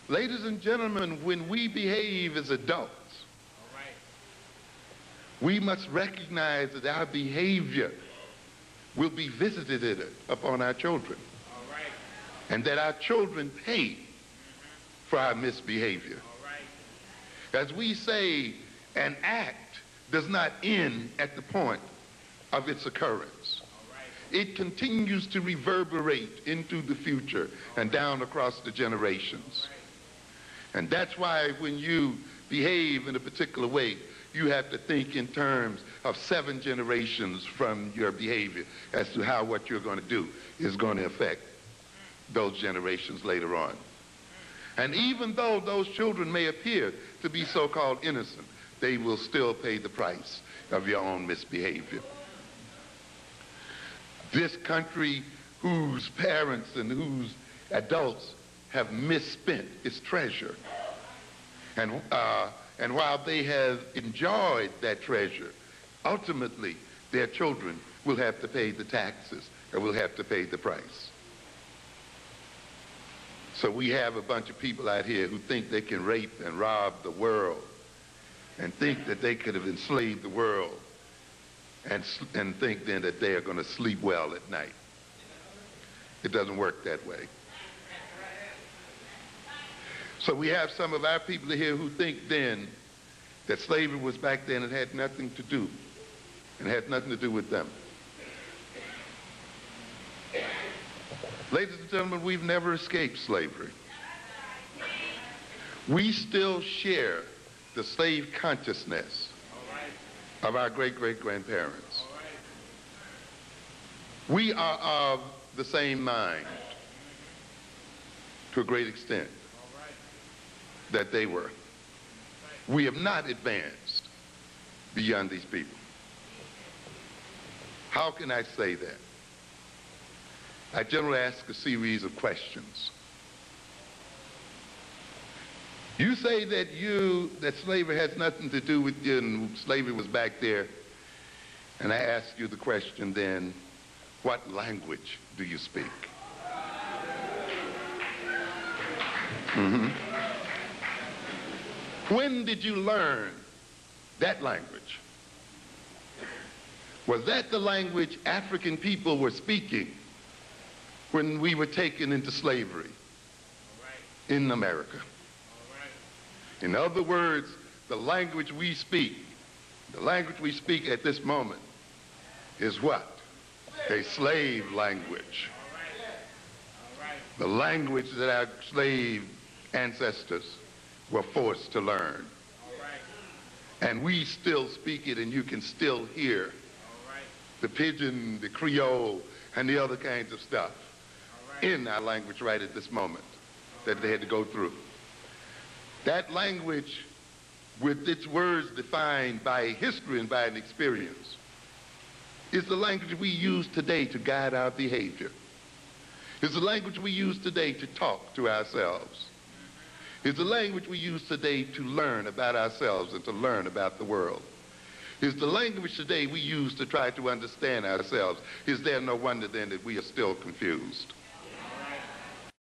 Ladies and gentlemen, when we behave as adults, we must recognize that our behavior will be visited upon our children, and that our children pay for our misbehavior. As we say, an act does not end at the point of its occurrence. It continues to reverberate into the future and down across the generations. And that's why when you behave in a particular way, you have to think in terms of 7 generations from your behavior as to how what you're going to do is going to affect those generations later on. And even though those children may appear to be so-called innocent, they will still pay the price of your own misbehavior. This country, whose parents and whose adults have misspent its treasure, and while they have enjoyed that treasure, ultimately their children will have to pay the taxes or will have to pay the price. So we have a bunch of people out here who think they can rape and rob the world and think that they could have enslaved the world and think then that they are going to sleep well at night. It doesn't work that way. So we have some of our people here who think then that slavery was back then and had nothing to do, and had nothing to do with them. Ladies and gentlemen, we've never escaped slavery. We still share the slave consciousness of our great-great-grandparents. We are of the same mind to a great extent that they were. We have not advanced beyond these people. How can I say that? I generally ask a series of questions. You say that slavery has nothing to do with you and slavery was back there. And I ask you the question then, what language do you speak? When did you learn that language? Was that the language African people were speaking when we were taken into slavery in America? In other words, the language we speak at this moment is what? A slave language. The language that our slave ancestors were forced to learn. And we still speak it, and you can still hear the pidgin, the Creole, and the other kinds of stuff in our language right at this moment that they had to go through. That language, with its words defined by history and by an experience, is the language we use today to guide our behavior. It's the language we use today to talk to ourselves. It's the language we use today to learn about ourselves and to learn about the world. It's the language today we use to try to understand ourselves. Is there no wonder then that we are still confused?